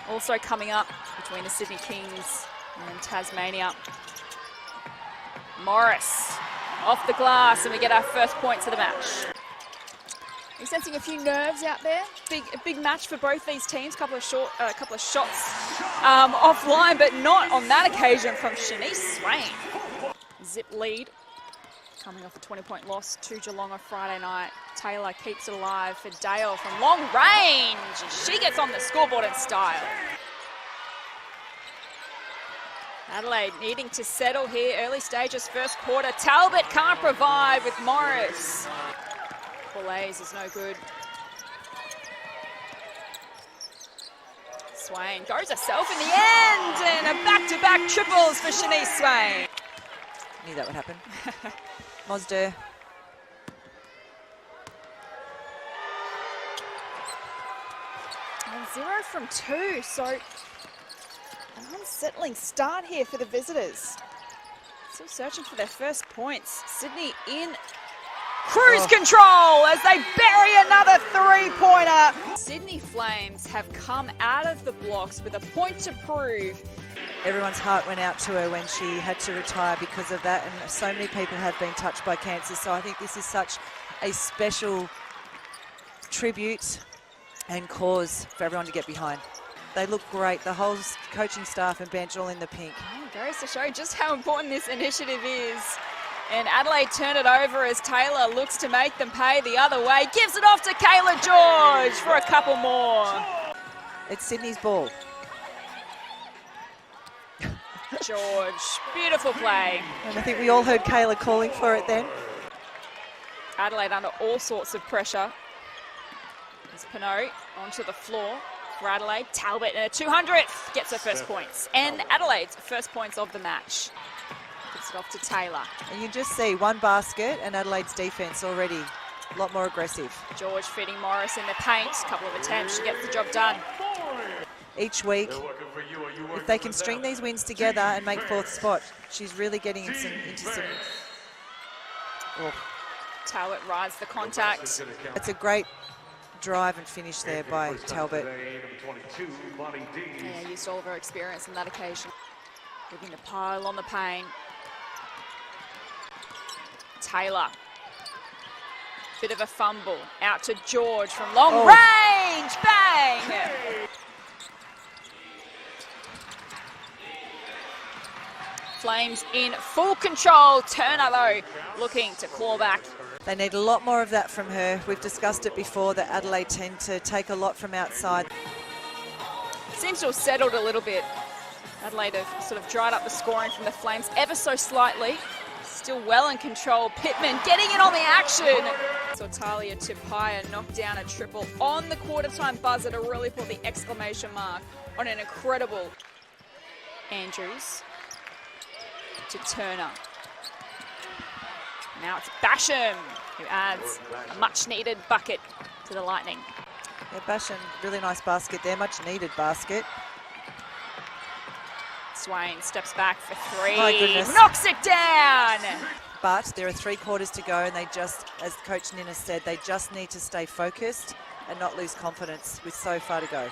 Also coming up between the Sydney Kings and Tasmania. Morris off the glass, and we get our first points of the match. Are you sensing a few nerves out there? A big match for both these teams. A couple of shots offline, but not on that occasion from Shanice Swain. Zip lead, coming off a 20-point loss to Geelong on Friday night. Taylor keeps it alive for Dale from long range. She gets on the scoreboard in style. Adelaide needing to settle here. Early stages, first quarter. Talbot can't provide with Morris. A's is no good. Swain goes herself in the end, and a back-to-back triples for Shanice Swain. Knew that would happen. Mosder. And 0 from 2, so an unsettling start here for the visitors. Still searching for their first points. Sydney in cruise control as they bury another three-pointer. Sydney Flames have come out of the blocks with a point to prove. Everyone's heart went out to her when she had to retire because of that, and so many people have been touched by cancer. So I think this is such a special tribute and cause for everyone to get behind. They look great, the whole coaching staff and bench all in the pink. Goes to show just how important this initiative is. And Adelaide turn it over as Taylor looks to make them pay the other way. Gives it off to Kayla George for a couple more. It's Sydney's ball. George, beautiful play. And I think we all heard Kayla calling for it then. Adelaide under all sorts of pressure. As Pinot onto the floor for Adelaide. Talbot in a 200th gets her first points. And Adelaide's first points of the match. Gets it off to Taylor. And you just see one basket and Adelaide's defence already a lot more aggressive. George feeding Morris in the paint. A couple of attempts, she gets the job done. Each week, if they can string these wins together and make fourth spot, she's really getting into some... Oh. Talbot rides the contact. It's a great drive and finish there by Talbot. Yeah, used all of her experience on that occasion. Looking to pile on the pain. Taylor. Bit of a fumble. Out to George from long range. Bang! Flames in full control. Turner, though, looking to claw back. They need a lot more of that from her. We've discussed it before that Adelaide tend to take a lot from outside. Seems to have settled a little bit. Adelaide have sort of dried up the scoring from the Flames ever so slightly. Still well in control. Pittman getting in on the action. So Talia Tipaya knocked down a triple on the quarter-time buzzer to really put the exclamation mark on an incredible Andrews to Turner. Now it's Basham who adds a much-needed bucket to the Lightning. Yeah, Basham, really nice basket there, much-needed basket. Swain steps back for three. My goodness. Knocks it down. But there are 3 quarters to go, and they just, as Coach Nina said, they just need to stay focused and not lose confidence with so far to go.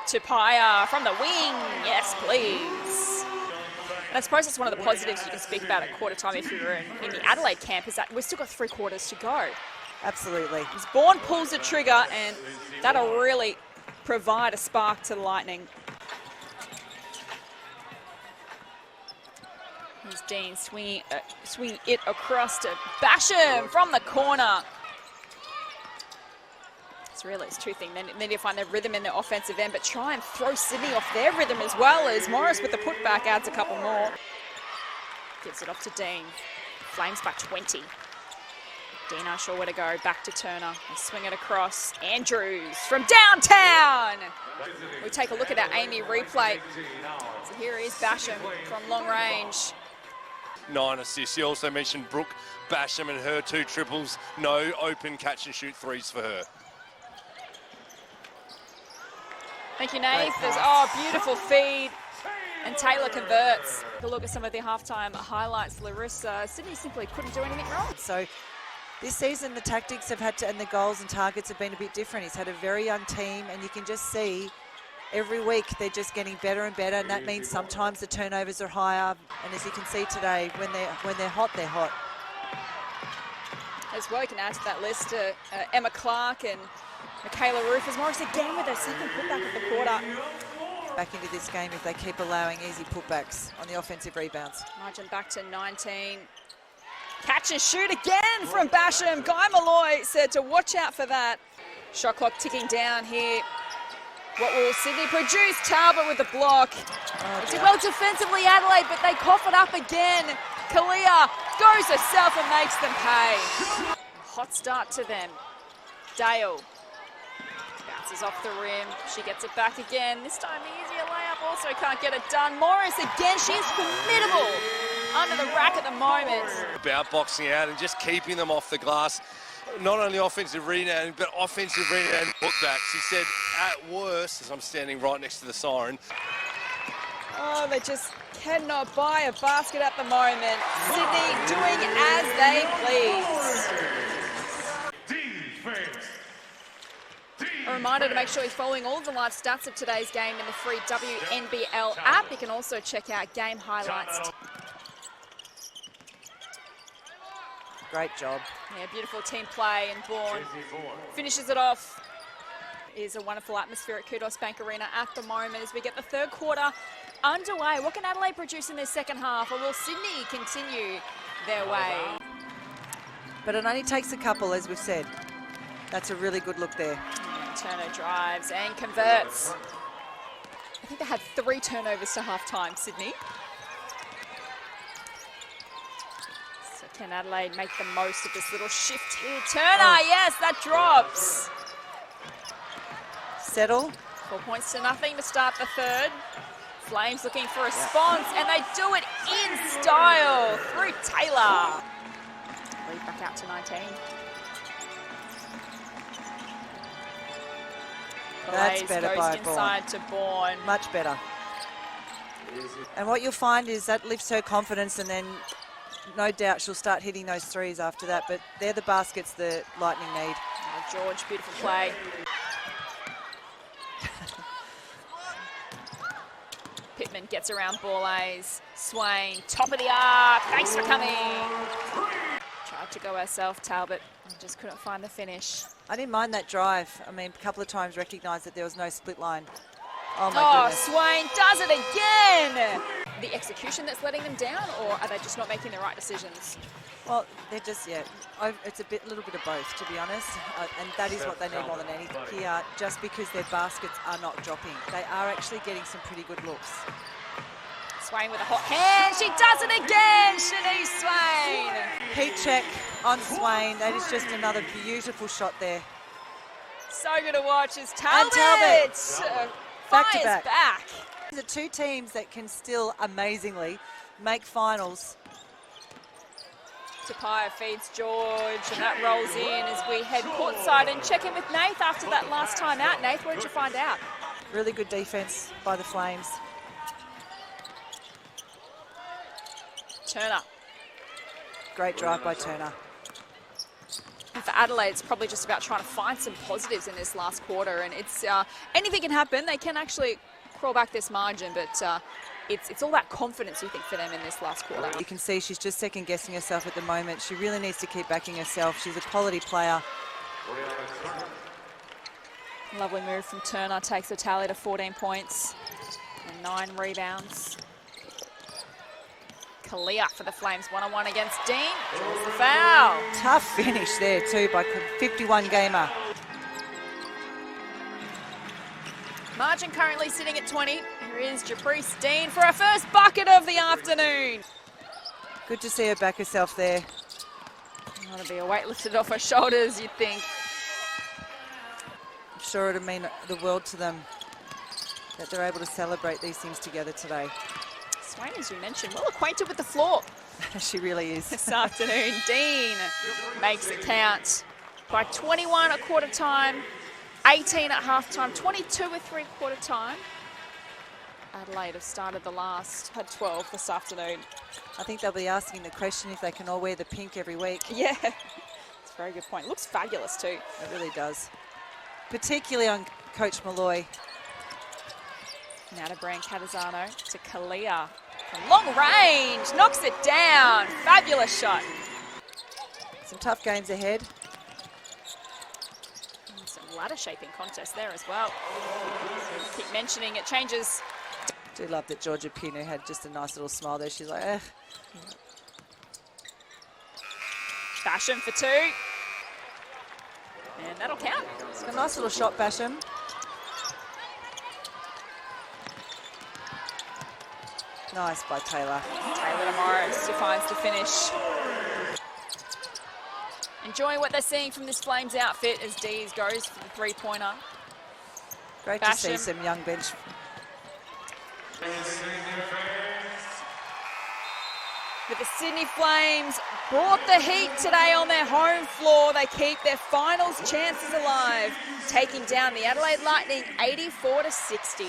Tipaya from the wing. Yes, please. And I suppose that's one of the positives you can speak about at quarter time if you're in the Adelaide camp, is that we've still got 3 quarters to go. Absolutely. As Bourne pulls the trigger, and that'll really provide a spark to the Lightning. Here's Dean swinging it across to Basham from the corner. It's 2 things. Then you find their rhythm in the offensive end, but try and throw Sydney off their rhythm as well, as Morris with the putback adds a couple more. Gives it off to Dean. Flames by 20. Dean unsure where to go. Back to Turner. They swing it across. Andrews from downtown. We take a look at our Amy replay. So here is Basham from long range. 9 assists. You also mentioned Brooke Basham and her 2 triples. No open catch and shoot threes for her. Thank you, Nath. There's, beautiful feed. And Taylor converts. Take a look at some of the halftime highlights, Larissa. Sydney simply couldn't do anything wrong. So this season, the tactics have had to, and the goals and targets have been a bit different. He's had a very young team, and you can just see every week they're just getting better and better, and that means sometimes the turnovers are higher. And as you can see today, when they're hot, they're hot. As well, you can add to that list Emma Clark and Michaela Rufus. Morris again with their second putback of the quarter. Back into this game if they keep allowing easy putbacks on the offensive rebounds. Margin back to 19. Catch and shoot again from Basham. Guy Malloy said to watch out for that. Shot clock ticking down here. What will Sydney produce? Talbot with the block. Did well defensively, Adelaide, but they cough it up again. Kalia goes herself and makes them pay. Hot start to them. Dale bounces off the rim. She gets it back again. This time the easier layup also can't get it done. Morris again. She is formidable under the rack at the moment. About boxing out and just keeping them off the glass. Not only offensive rebounding, but offensive rebounding putbacks. He said, at worst, as I'm standing right next to the siren. Oh, they just cannot buy a basket at the moment. Sydney doing as they please. A reminder to make sure you're following all of the live stats of today's game in the free WNBL app. You can also check out game highlights. Great job. Yeah, beautiful team play, and Bourne finishes it off. It is a wonderful atmosphere at Kudos Bank Arena at the moment as we get the third quarter underway. What can Adelaide produce in their second half, or will Sydney continue their way? But it only takes a couple, as we've said. That's a really good look there. And Turner drives and converts. I think they had 3 turnovers to half-time, Sydney. So can Adelaide make the most of this little shift here? Turner, yes, that drops. Settle. 4 points to nothing to start the third. Flames looking for a response, and they do it in style through Taylor. Lead back out to 19. That's better by goes inside to Bourne. Much better. And what you'll find is that lifts her confidence, and then no doubt she'll start hitting those threes after that. But they're the baskets the Lightning need. Oh, George, beautiful play. Pittman gets around Borlase. Swain, top of the arc. Thanks for coming. Tried to go herself, Talbot, and just couldn't find the finish. I didn't mind that drive. I mean, a couple of times recognised that there was no split line. Oh, my goodness. Swain does it again. The execution that's letting them down, or are they just not making the right decisions? Well, they're just, it's a little bit of both, to be honest. And that is what they need more than anything here, just because their baskets are not dropping. They are actually getting some pretty good looks. Swain with a hot hand. She does it again, Shanice Swain. Heat check on Swain. That is just another beautiful shot there. So good to watch is Talbot. And Talbot back to fires back. The two teams that can still amazingly make finals. Tapia feeds George, and that rolls in as we head courtside and check in with Nath after that last time out. Nath, what did you find out? Really good defense by the Flames. Turner. Great drive by Turner. And for Adelaide, it's probably just about trying to find some positives in this last quarter, and it's anything can happen. They can actually crawl back this margin, but it's all that confidence, you think, for them in this last quarter. You can see she's just second-guessing herself at the moment. She really needs to keep backing herself. She's a quality player. Lovely move from Turner, takes the tally to 14 points and 9 rebounds. Kalia for the Flames, one-on-one against Dean. Draws the foul. Tough finish there too by 51 gamer. Margin currently sitting at 20. Here is Japrice Dean for her first bucket of the afternoon. Good to see her back herself there. Want to be a weight lifted off her shoulders, you'd think. I'm sure it'll mean the world to them that they're able to celebrate these things together today. Swain, as we mentioned, well acquainted with the floor. She really is. This afternoon, Dean makes it count by 21 at quarter time, 18 at half time, 22 at three-quarter time. Adelaide have started the last, had 12 this afternoon. I think they'll be asking the question if they can all wear the pink every week. Yeah, it's a very good point. Looks fabulous too. It really does. Particularly on Coach Malloy. Now to Brian Catazano, to Kalia. From long range, knocks it down. Fabulous shot. Some tough games ahead. And some ladder shaping contest there as well. So keep mentioning it changes. Do love that Georgia Pino had just a nice little smile there. She's like, eh. Basham for 2. And that'll count. It's a nice little shot, Basham. Nice by Taylor. Taylor to Morris, who finds the finish. Enjoying what they're seeing from this Flames outfit as Dees goes for the 3-pointer. Great Basham. to see some young bench. But the Sydney Flames brought the heat today on their home floor. They keep their finals chances alive, taking down the Adelaide Lightning 84-60.